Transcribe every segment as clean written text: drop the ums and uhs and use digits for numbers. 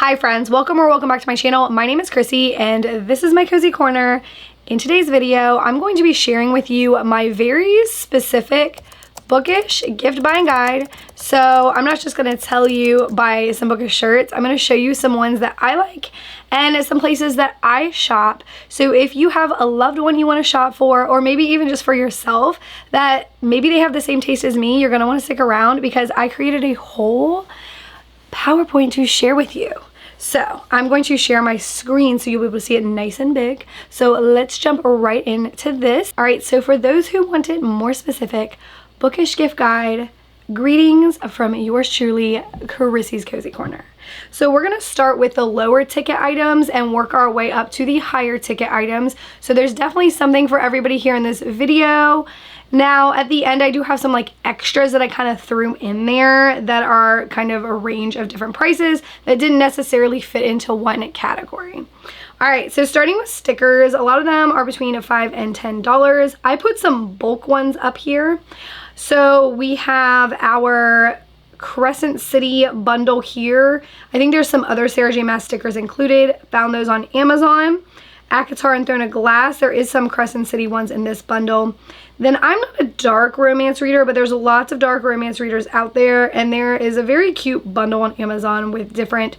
Hi friends, welcome back to my channel. My name is Chrissy and this is my cozy corner. In today's video, I'm going to be sharing with you my very specific Bookish gift buying guide. So I'm not just going to tell you buy some Bookish shirts. I'm going to show you some ones that I like and some places that I shop. So if you have a loved one you want to shop for, or maybe even just for yourself, that maybe they have the same taste as me, you're going to want to stick around because I created a whole PowerPoint to share with you. So I'm going to share my screen so you'll be able to see it nice and big. So let's jump right into this. All right, so for those who want it more specific, Bookish gift guide, greetings from yours truly, Chrissy's Cozy Corner. So we're gonna start with the lower ticket items and work our way up to the higher ticket items. So there's definitely something for everybody here in this video. Now at the end I do have some like extras that I kind of threw in there that are kind of a range of different prices that didn't necessarily fit into one category. Alright, so starting with stickers, a lot of them are between $5 and $10. I put some bulk ones up here. So we have our Crescent City bundle here. I think there's some other Sarah J Maas stickers included. Found those on Amazon. ACOTAR and Throne of Glass. There is some Crescent City ones in this bundle. Then I'm not a dark romance reader, but there's lots of dark romance readers out there, and there is a very cute bundle on Amazon with different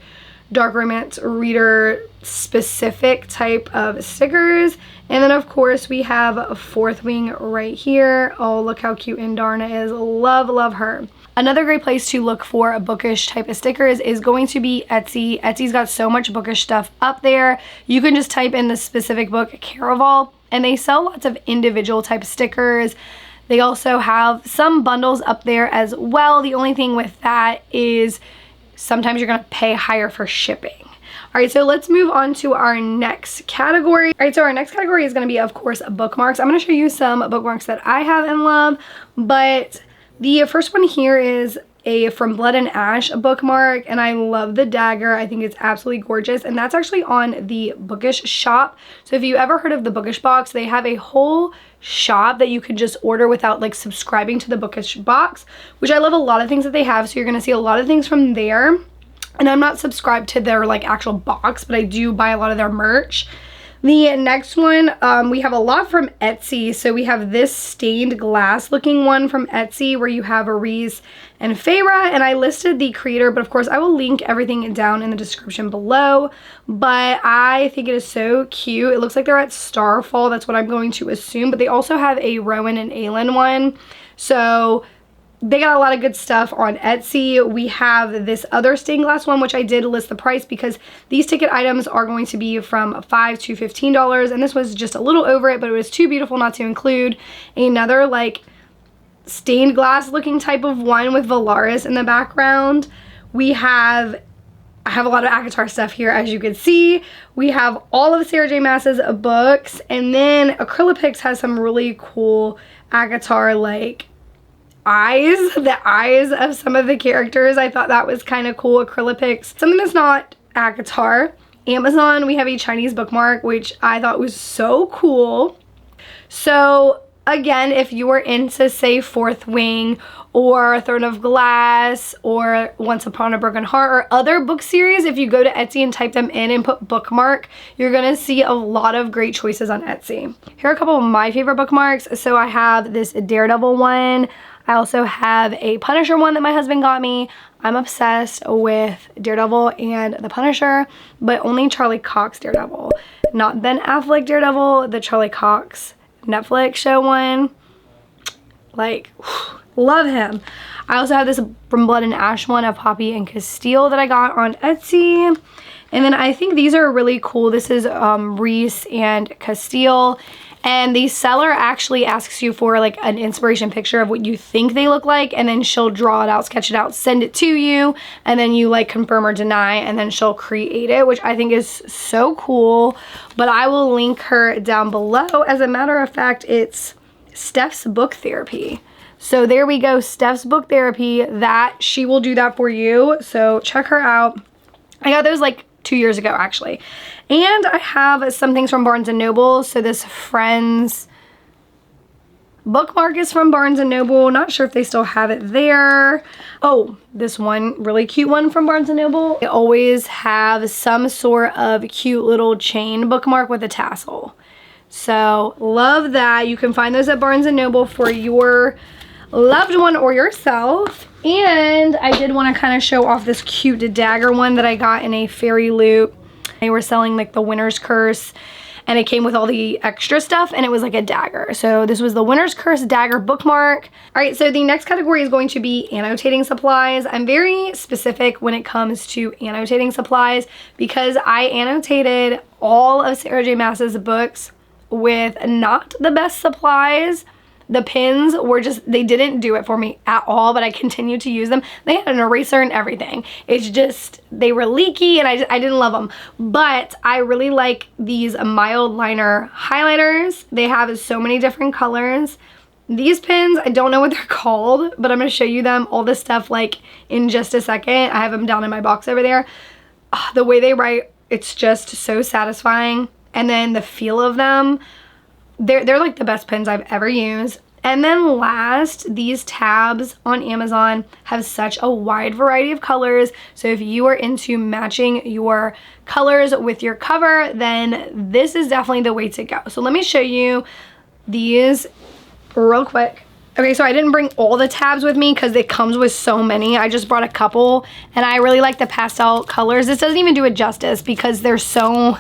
dark romance reader specific type of stickers. And then of course we have a Fourth Wing right here. Oh, look how cute Indarna is. Love her. Another great place to look for a Bookish type of stickers is going to be Etsy. Etsy's got so much Bookish stuff up there. You can just type in the specific book Caraval and they sell lots of individual type stickers. They also have some bundles up there as well. The only thing with that is sometimes you're gonna pay higher for shipping. All right, so let's move on to our next category. All right, so our next category is gonna be, of course, bookmarks. I'm gonna show you some bookmarks that I have and love, but the first one here is a From Blood and Ash bookmark, and I love the dagger. I think it's absolutely gorgeous, and that's actually on the Bookish shop. So if you ever heard of the Bookish box, they have a whole shop that you could just order without like subscribing to the Bookish box, which I love a lot of things that they have. So you're gonna see a lot of things from there. And I'm not subscribed to their like actual box, but I do buy a lot of their merch. The next one, we have a lot from Etsy. So we have this stained glass looking one from Etsy where you have Aries and Feyre, and I listed the creator, but of course I will link everything down in the description below. But I think it is so cute. It looks like they're at Starfall, that's what I'm going to assume, but they also have a Rowan and Aelin one. So they got a lot of good stuff on Etsy. We have this other stained glass one, which I did list the price because these ticket items are going to be from $5 to $15, and this was just a little over it, but it was too beautiful not to include. Another like stained glass looking type of one with Valaris in the background. I have a lot of ACOTAR stuff here, as you can see. We have all of Sarah J Maas's books, and then Acrylics has some really cool ACOTAR like the eyes of some of the characters. I thought that was kind of cool. Acrylics, something that's not ACOTAR. Amazon, we have a Chinese bookmark, which I thought was so cool. So again, if you were into say Fourth Wing or Throne of Glass or Once Upon a Broken Heart or other book series, if you go to Etsy and type them in and put bookmark, you're gonna see a lot of great choices on Etsy. Here are a couple of my favorite bookmarks. So I have this Daredevil one. I also have a Punisher one that my husband got me. I'm obsessed with Daredevil and the Punisher, but only Charlie Cox Daredevil. Not Ben Affleck Daredevil, the Charlie Cox Netflix show one. Like, love him. I also have this From Blood and Ash one of Poppy and Castile that I got on Etsy. And then I think these are really cool. This is Reese and Castile. And the seller actually asks you for like an inspiration picture of what you think they look like, and then she'll draw it out, sketch it out, send it to you, and then you like confirm or deny, and then she'll create it, which I think is so cool. But I will link her down below. As a matter of fact, it's Steph's Book Therapy. So there we go, Steph's Book Therapy. That she will do that for you. So check her out. I got those like 2 years ago actually. And I have some things from Barnes & Noble. So this Friends Bookmark is from Barnes & Noble. Not sure if they still have it there. Oh, this one, really cute one from Barnes & Noble. They always have some sort of cute little chain bookmark with a tassel. So love that. You can find those at Barnes & Noble for your loved one or yourself. And I did want to kind of show off this cute dagger one that I got in a fairy loot. They were selling like the Winter's Curse, and it came with all the extra stuff, and it was like a dagger. So this was the Winter's Curse dagger bookmark. All right, so the next category is going to be annotating supplies. I'm very specific when it comes to annotating supplies because I annotated all of Sarah J. Maas's books with not the best supplies. The pins were just, they didn't do it for me at all, but I continued to use them. They had an eraser and everything. It's just, they were leaky and I didn't love them. But I really like these mild liner highlighters. They have so many different colors. These pins, I don't know what they're called, but I'm going to show you them, all this stuff, like in just a second. I have them down in my box over there. The way they write, it's just so satisfying. And then the feel of them, they're like the best pens I've ever used. And then last, these tabs on Amazon have such a wide variety of colors. So if you are into matching your colors with your cover, then this is definitely the way to go. So let me show you these real quick. Okay, so I didn't bring all the tabs with me because it comes with so many. I just brought a couple, and I really like the pastel colors. This doesn't even do it justice because there's so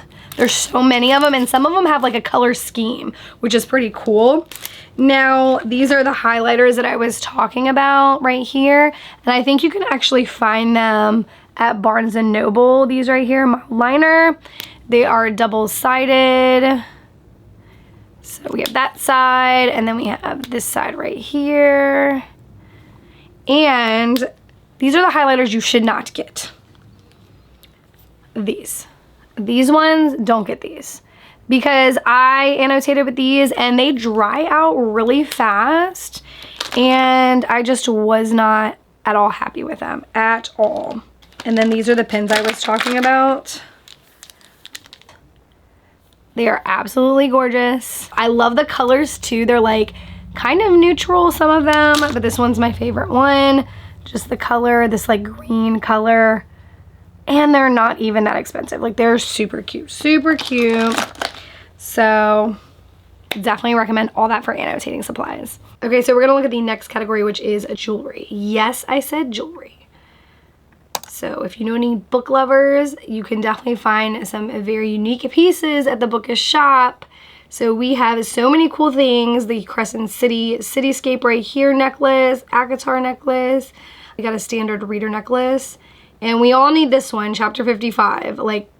many of them, and some of them have like a color scheme, which is pretty cool. Now, these are the highlighters that I was talking about right here, and I think you can actually find them at Barnes & Noble. These right here, mild liner. They are double-sided. So we have that side, and then we have this side right here. And these are the highlighters you should not get. These ones, don't get these because I annotated with these and they dry out really fast, and I just was not at all happy with them at all. And then these are the pins I was talking about. They are absolutely gorgeous. I love the colors too. They're like kind of neutral, some of them, but this one's my favorite one. Just the color, this like green color. And they're not even that expensive. Like, they're super cute, super cute. So definitely recommend all that for annotating supplies. Okay, so we're gonna look at the next category, which is jewelry. Yes, I said jewelry. So if you know any book lovers, you can definitely find some very unique pieces at the Bookish shop. So we have so many cool things. The Crescent City Cityscape right here necklace, ACOTAR necklace. We got a standard reader necklace. And we all need this one, chapter 55. Like,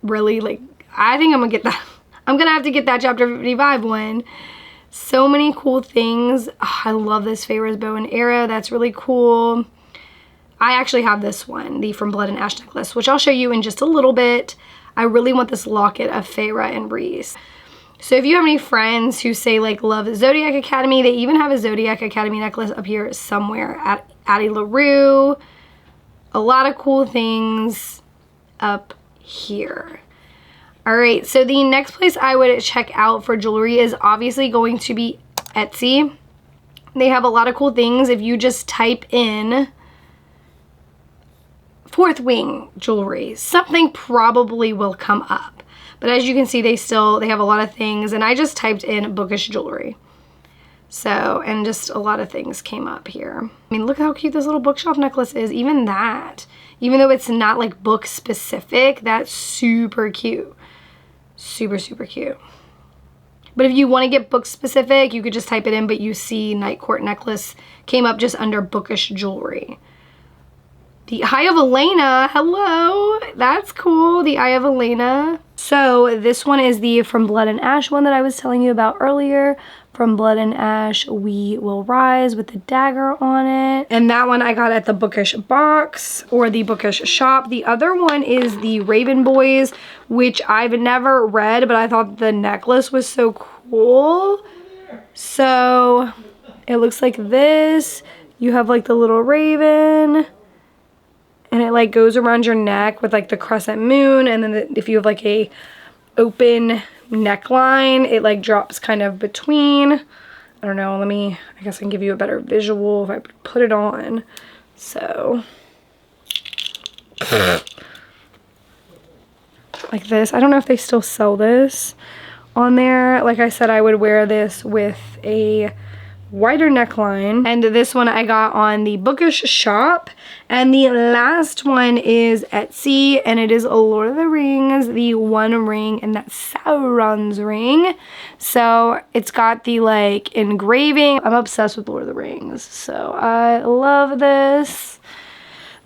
really, like, I think I'm gonna get that. I'm gonna have to get that chapter 55 one. So many cool things. Oh, I love this Feyre's bow and arrow. That's really cool. I actually have this one, the From Blood and Ash necklace, which I'll show you in just a little bit. I really want this locket of Feyre and Rhys. So if you have any friends who say, like, love Zodiac Academy, they even have a Zodiac Academy necklace up here somewhere at Addie LaRue. A lot of cool things up here. All right, so the next place I would check out for jewelry is obviously going to be Etsy. They have a lot of cool things. If you just type in Fourth Wing jewelry, something probably will come up. But as you can see, they have a lot of things, and I just typed in Bookish jewelry. So, and just a lot of things came up here. I mean, look how cute this little bookshelf necklace is. Even that, even though it's not like book specific, that's super cute. Super, super cute. But if you want to get book specific, you could just type it in, but you see Night Court necklace came up just under Bookish jewelry. The Eye of Elena, hello, that's cool, the Eye of Elena. So this one is the From Blood and Ash one that I was telling you about earlier. From Blood and Ash, We Will Rise with the dagger on it. And that one I got at the Bookish box or the Bookish shop. The other one is the Raven Boys, which I've never read, but I thought the necklace was so cool. So it looks like this. You have like the little raven, and it like goes around your neck with like the crescent moon, and then if you have like a open neckline, it like drops kind of between. I don't know, I guess I can give you a better visual if I put it on. So, like this. I don't know if they still sell this on there. Like I said, I would wear this with a wider neckline. And this one I got on the Bookish shop. And the last one is Etsy, and it is a Lord of the Rings, the One Ring, and that's Sauron's ring. So it's got the like engraving. I'm obsessed with Lord of the Rings, so I love this.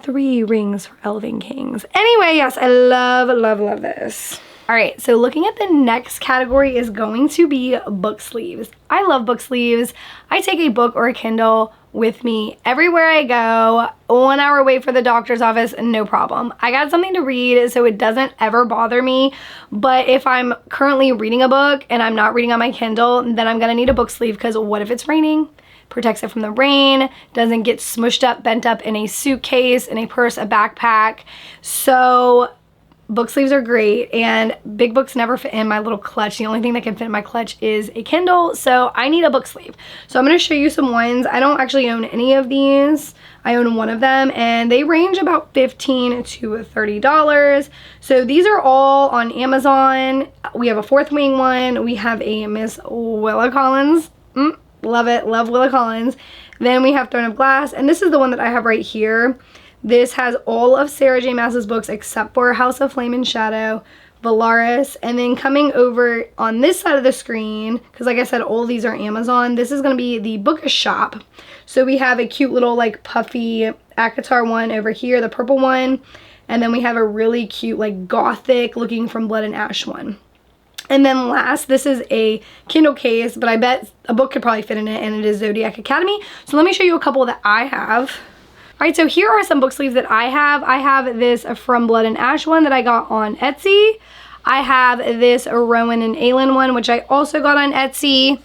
3 rings for Elven Kings. Anyway, yes, I love, love, love this. All right, so looking at the next category is going to be book sleeves. I love book sleeves. I take a book or a Kindle with me everywhere I go. 1 hour away for the doctor's office, no problem. I got something to read, so it doesn't ever bother me. But if I'm currently reading a book and I'm not reading on my Kindle, then I'm gonna need a book sleeve, because what if it's raining? Protects it from the rain, doesn't get smushed up, bent up in a suitcase, in a purse, a backpack. So book sleeves are great, and big books never fit in my little clutch. The only thing that can fit in my clutch is a Kindle, so I need a book sleeve. So I'm going to show you some ones. I don't actually own any of these. I own one of them, and they range about $15 to $30. So these are all on Amazon. We have a Fourth Wing one. We have a Miss Willa Collins. Love it. Love Willa Collins. Then we have Throne of Glass, and this is the one that I have right here. This has all of Sarah J. Maas's books except for House of Flame and Shadow, Valaris, and then coming over on this side of the screen, because like I said, all these are Amazon, this is going to be the Bookish shop. So we have a cute little like puffy ACOTAR one over here, the purple one, and then we have a really cute like gothic looking From Blood and Ash one. And then last, this is a Kindle case, but I bet a book could probably fit in it, and it is Zodiac Academy. So let me show you a couple that I have. All right, so here are some book sleeves that I have. I have this From Blood and Ash one that I got on Etsy. I have this Rowan and Aelin one, which I also got on Etsy.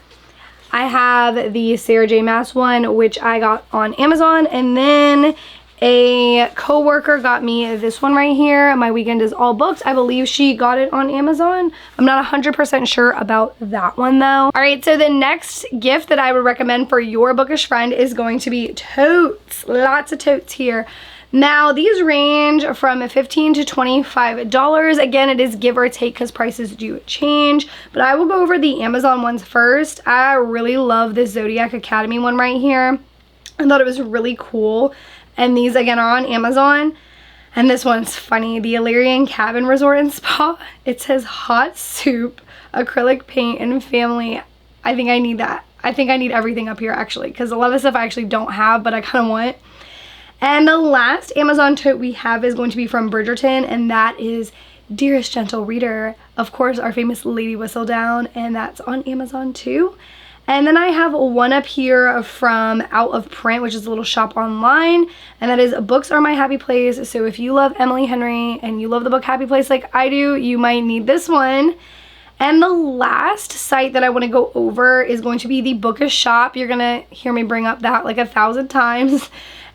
I have the Sarah J. Maas one, which I got on Amazon. And then a coworker got me this one right here. My Weekend is All Books. I believe she got it on Amazon. I'm not 100% sure about that one though. All right, so the next gift that I would recommend for your bookish friend is going to be totes. Lots of totes here. Now these range from $15 to $25. Again, it is give or take because prices do change, but I will go over the Amazon ones first. I really love this Zodiac Academy one right here. I thought it was really cool. And these, again, are on Amazon. And this one's funny. The Illyrian Cabin Resort and Spa. It says hot soup, acrylic paint, and family. I think I need that. I think I need everything up here, actually. Because a lot of the stuff I actually don't have, but I kind of want. And the last Amazon tote we have is going to be from Bridgerton. And that is Dearest Gentle Reader. Of course, our famous Lady Whistledown. And that's on Amazon, too. And then I have one up here from Out of Print, which is a little shop online. And that is Books Are My Happy Place. So if you love Emily Henry and you love the book Happy Place like I do, you might need this one. And the last site that I want to go over is going to be the Bookish shop. You're going to hear me bring up that like 1,000 times.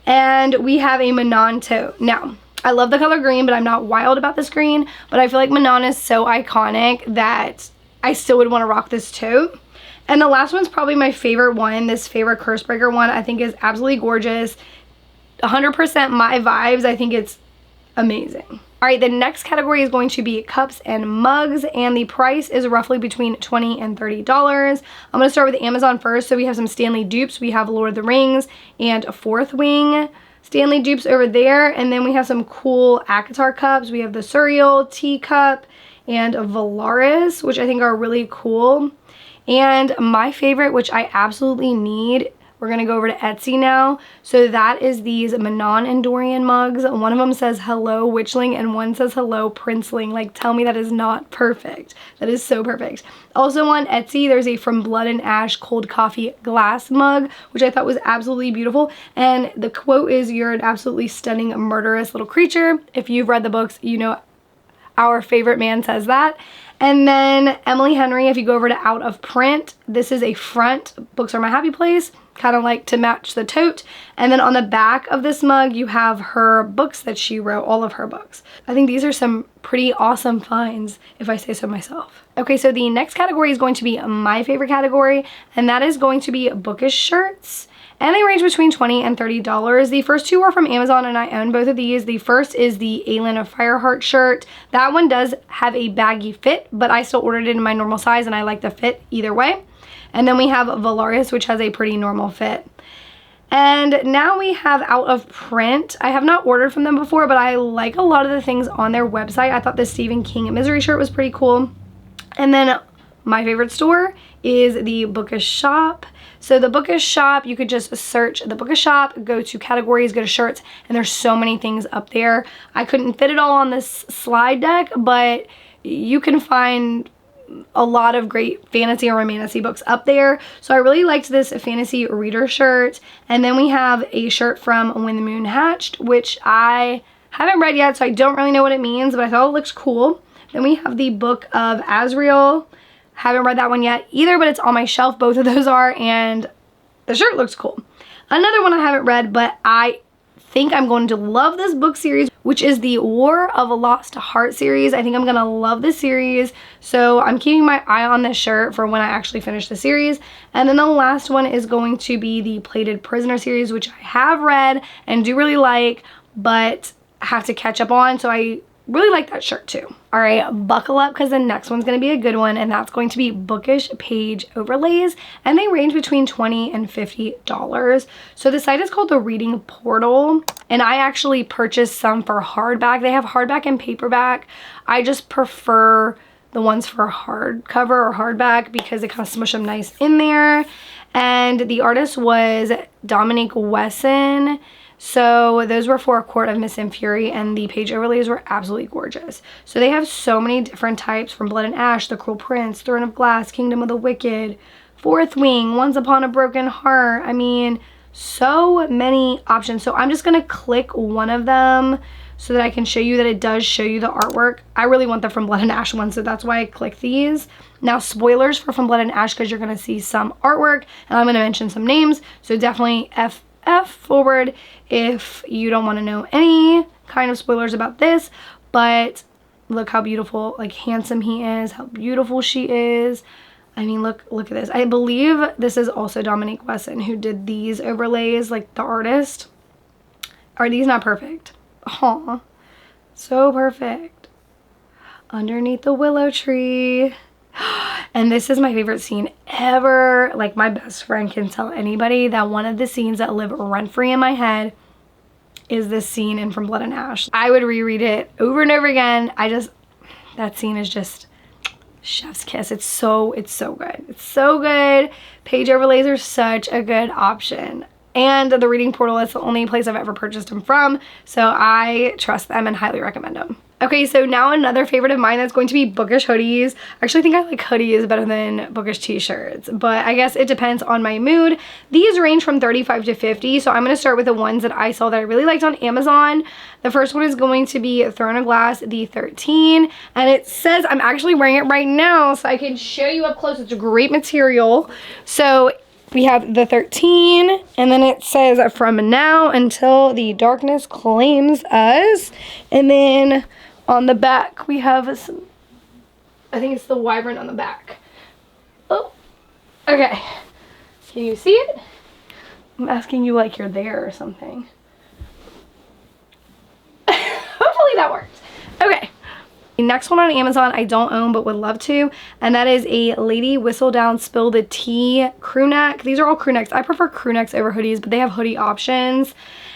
And we have a Manon tote. Now, I love the color green, but I'm not wild about this green. But I feel like Manon is so iconic that I still would want to rock this tote. And the last one's probably my favorite one. This favorite Cursebreaker one I think is absolutely gorgeous. 100% my vibes. I think it's amazing. All right, the next category is going to be cups and mugs, and the price is roughly between $20 and $30. I'm going to start with Amazon first. So we have some Stanley dupes. We have Lord of the Rings and Fourth Wing Stanley dupes over there. And then we have some cool ACOTAR cups. We have the Surreal teacup and a Valaris, which I think are really cool. And my favorite, which I absolutely need, we're going to go over to Etsy now. So that is these Manon and Dorian mugs. One of them says hello Witchling and one says hello Princeling. Like, tell me that is not perfect. That is so perfect. Also on Etsy, there's a From Blood and Ash cold coffee glass mug, which I thought was absolutely beautiful. And the quote is, "You're an absolutely stunning, murderous little creature." If you've read the books, you know our favorite man says that. And then Emily Henry, if you go over to Out of Print, this is a front, Books Are My Happy Place. kind of like to match the tote. And then on the back of this mug, you have her books that she wrote, all of her books. I think these are some pretty awesome finds, if I say so myself. Okay, so the next category is going to be my favorite category, and that is going to be Bookish shirts. And they range between $20 and $30. The first two are from Amazon, and I own both of these. The first is the Aylin of Fireheart shirt. That one does have a baggy fit, but I still ordered it in my normal size, and I like the fit either way. And then we have Valaris, which has a pretty normal fit. And now we have Out of Print. I have not ordered from them before, but I like a lot of the things on their website. I thought the Stephen King Misery shirt was pretty cool. And then my favorite store is the Bookish shop. So the Bookish shop, you could just search the Bookish shop, go to categories, go to shirts, and there's so many things up there. I couldn't fit it all on this slide deck, but you can find a lot of great fantasy or romantasy books up there. So I really liked this fantasy reader shirt. And then we have a shirt from When the Moon Hatched, which I haven't read yet, so I don't really know what it means, but I thought it looks cool. Then we have the Book of Azrael. Haven't read that one yet either, but it's on my shelf. Both of those are, and the shirt looks cool. Another one I haven't read, but I think I'm going to love this book series, which is the War of a Lost Heart series. I think I'm gonna love this series, so I'm keeping my eye on this shirt for when I actually finish the series. And then the last one is going to be the Plated Prisoner series, which I have read and do really like, but have to catch up on, so I really like that shirt too. All right, buckle up, because the next one's going to be a good one, and that's going to be Bookish page overlays, and they range between $20 and $50. So the site is called The Reading Portal, and I actually purchased some for hardback. They have hardback and paperback. I just prefer the ones for hardcover or hardback because they kind of smush them nice in there. And the artist was Dominique Wesson. So those were for A Court of Mist and Fury, and the page overlays were absolutely gorgeous. So they have so many different types, from Blood and Ash, The Cruel Prince, Throne of Glass, Kingdom of the Wicked, Fourth Wing, Once Upon a Broken Heart. I mean, so many options. So I'm just going to click one of them so that I can show you that it does show you the artwork. I really want the From Blood and Ash one, so that's why I click these. Now, spoilers for From Blood and Ash, because you're going to see some artwork, and I'm going to mention some names, so definitely F forward if you don't want to know any kind of spoilers about this. But look how beautiful, like, handsome he is, how beautiful she is. I mean, look at this. I believe this is also Dominique Wesson who did these overlays, like the artist. Are these not perfect? Aw, so perfect. Underneath the willow tree. And this is my favorite scene ever. Like, my best friend can tell anybody that one of the scenes that live rent-free in my head is this scene in From Blood and Ash. I would reread it over and over again. That scene is just chef's kiss. It's so good. It's so good. Page overlays are such a good option. And the Reading Portal is the only place I've ever purchased them from, so I trust them and highly recommend them. Okay, so now another favorite of mine, that's going to be Bookish hoodies. I actually think I like hoodies better than Bookish t-shirts, but I guess it depends on my mood. These range from $35 to $50, so I'm going to start with the ones that I saw that I really liked on Amazon. The first one is going to be Throne of Glass, the 13, and it says, I'm actually wearing it right now, so I can show you up close. It's a great material. So we have the 13, and then it says From Now Until the Darkness Claims Us. And then on the back, we have some, I think it's the wyvern on the back. Oh, okay. Can you see it? I'm asking you like you're there or something. Hopefully that works. Okay. The next one on Amazon I don't own but would love to, and that is a Lady Whistledown Spill the Tea crew neck. These are all crew necks. I prefer crew necks over hoodies, but they have hoodie options.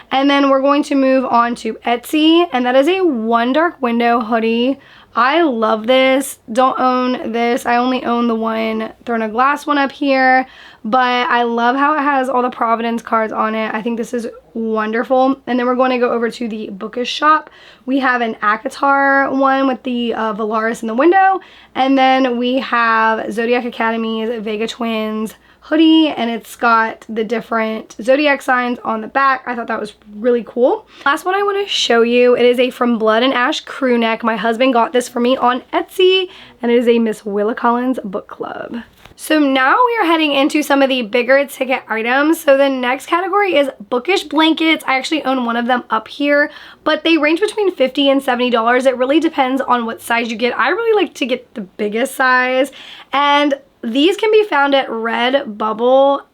And then we're going to move on to Etsy, and that is a One Dark Window hoodie. I love this. Don't own this. I only own the one Throne of Glass one up here, but I love how it has all the Providence cards on it. I think this is wonderful. And then we're going to go over to the Bookish shop. We have an ACOTAR one with the Valaris in the window, and then we have Zodiac Academy's Vega Twins hoodie, and it's got the different zodiac signs on the back. I thought that was really cool. Last one I want to show you, it is a From Blood and Ash crew neck. My husband got this for me on Etsy, and it is a Miss Willa Collins book club. So now we are heading into some of the bigger ticket items. So the next category is Bookish blankets. I actually own one of them up here, but they range between $50 and $70. It really depends on what size you get. I really like to get the biggest size, and these can be found at Redbubble.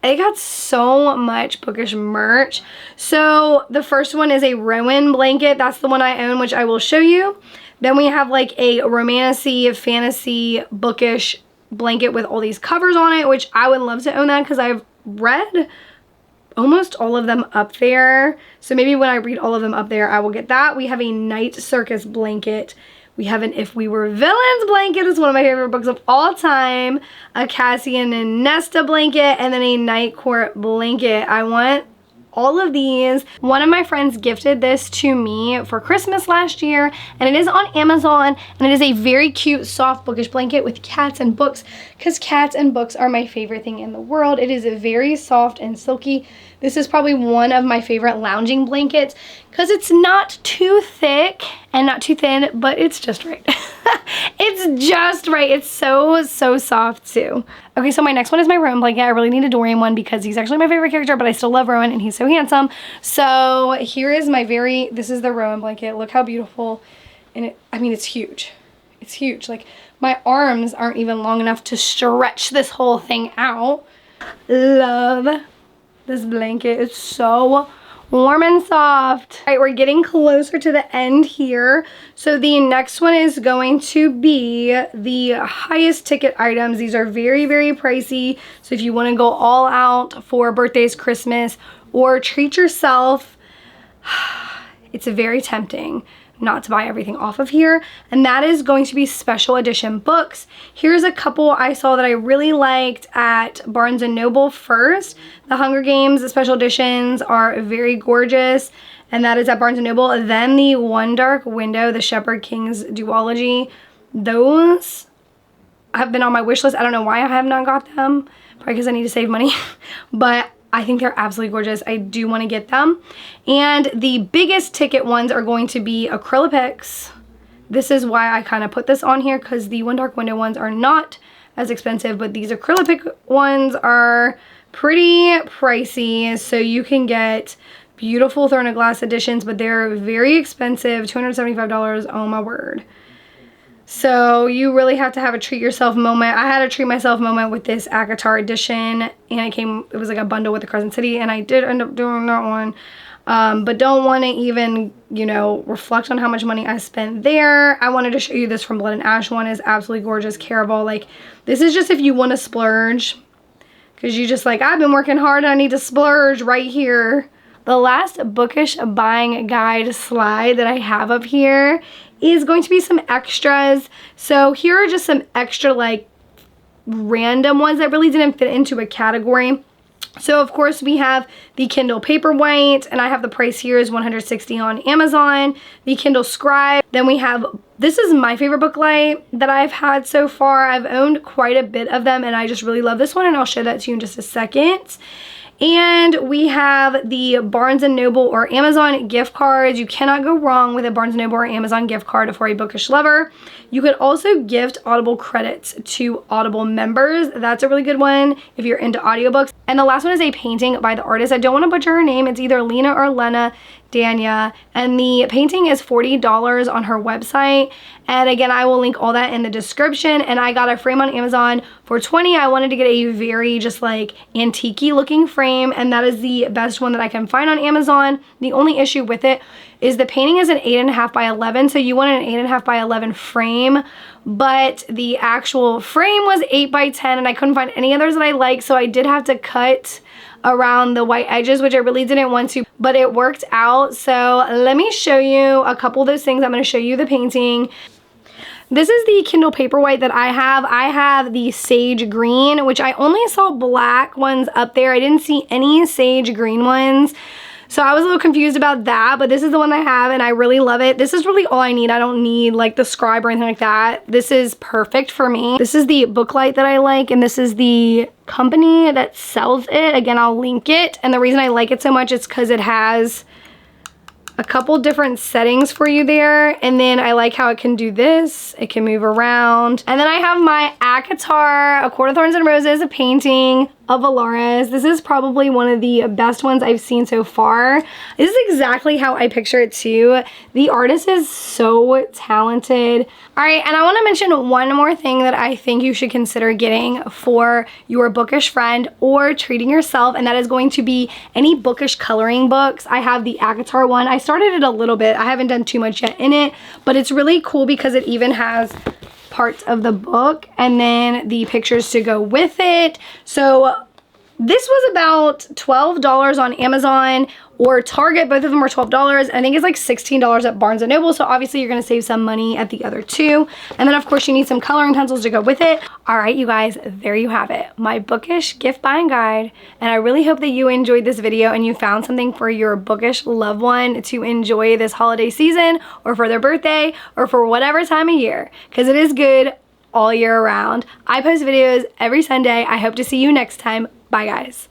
They got so much Bookish merch. So the first one is a Rowan blanket. That's the one I own, which I will show you. Then we have like a Romantasy fantasy Bookish blanket with all these covers on it, which I would love to own that because I've read almost all of them up there. So maybe when I read all of them up there, I will get that. We have a Night Circus blanket. We have an If We Were Villains blanket. It's one of my favorite books of all time. A Cassian and Nesta blanket, and then a Night Court blanket. I want all of these. One of my friends gifted this to me for Christmas last year, and it is on Amazon, and it is a very cute soft bookish blanket with cats and books, because cats and books are my favorite thing in the world. It is very soft and silky. This is probably one of my favorite lounging blankets because it's not too thick and not too thin, but it's just right. It's just right. It's so soft too. Okay, so my next one is my Rowan blanket. I really need a Dorian one because he's actually my favorite character, but I still love Rowan and he's so handsome. So here is my this is the Rowan blanket. Look how beautiful. And I mean, it's huge. It's huge. Like, my arms aren't even long enough to stretch this whole thing out. Love this blanket. It's so warm and soft. All right, we're getting closer to the end here. So the next one is going to be the highest ticket items. These are very pricey. So if you want to go all out for birthdays, Christmas, or treat yourself, it's very tempting not to buy everything off of here, and that is going to be special edition books. Here's a couple I saw that I really liked at Barnes & Noble first. The Hunger Games special editions are very gorgeous, and that is at Barnes & Noble. Then the One Dark Window, the Shepherd King's duology, those have been on my wish list. I don't know why I have not got them, probably because I need to save money, but I think they're absolutely gorgeous. I do want to get them. And the biggest ticket ones are going to be Acrylics. This is why I kind of put this on here, because the One Dark Window ones are not as expensive, but these acrylic ones are pretty pricey. So you can get beautiful Throne of Glass editions, but they're very expensive, $275. Oh my word. So you really have to have a treat yourself moment. I had a treat myself moment with this ACOTAR edition, and it was like a bundle with the Crescent City, and I did end up doing that one. But don't want to even, you know, reflect on how much money I spent there. I wanted to show you this From Blood and Ash one. Is absolutely gorgeous. Caraval. Like, this is just if you want to splurge, because you just like, I've been working hard and I need to splurge right here. The last bookish buying guide slide that I have up here is going to be some extras. So here are just some extra like random ones that really didn't fit into a category. So of course we have the Kindle Paperwhite, and I have the price here is $160 on Amazon. The Kindle Scribe. Then we have, this is my favorite booklight that I've had so far. I've owned quite a bit of them, and I just really love this one, and I'll show that to you in just a second. And we have the Barnes & Noble or Amazon gift cards. You cannot go wrong with a Barnes & Noble or Amazon gift card for a bookish lover. You could also gift Audible credits to Audible members. That's a really good one if you're into audiobooks. And the last one is a painting by the artist. I don't want to butcher her name. It's either Lena or Lena Dania, and the painting is $40 on her website. And again, I will link all that in the description. And I got a frame on Amazon for $20. I wanted to get a very just like antique-y looking frame, and that is the best one that I can find on Amazon. The only issue with it is the painting is an 8.5 by 11, so you want an 8.5 by 11 frame, but the actual frame was 8 by 10, and I couldn't find any others that I liked, so I did have to cut around the white edges, which I really didn't want to, but it worked out. So let me show you a couple of those things. I'm going to show you the painting. This is the Kindle Paperwhite that I have. I have the Sage Green, which I only saw black ones up there. I didn't see any Sage Green ones. So I was a little confused about that, but this is the one I have, and I really love it. This is really all I need. I don't need like the Scribe or anything like that. This is perfect for me. This is the Booklight that I like, and this is the company that sells it. Again, I'll link it. And the reason I like it so much is because it has a couple different settings for you there. And then I like how it can do this. It can move around. And then I have my ACOTAR, A Court of Thorns and Roses, a painting of Alaris. This is probably one of the best ones I've seen so far. This is exactly how I picture it too. The artist is so talented. All right, and I want to mention one more thing that I think you should consider getting for your bookish friend or treating yourself, and that is going to be any bookish coloring books. I have the ACOTAR one. I started it a little bit. I haven't done too much yet in it, but it's really cool because it even has parts of the book and then the pictures to go with it. So this was about $12 on Amazon or Target. Both of them were $12. I think it's like $16 at Barnes & Noble. So obviously you're going to save some money at the other two. And then of course you need some coloring pencils to go with it. All right, you guys, there you have it. My bookish gift buying guide. And I really hope that you enjoyed this video and you found something for your bookish loved one to enjoy this holiday season or for their birthday or for whatever time of year, because it is good all year around. I post videos every Sunday. I hope to see you next time. Bye, guys.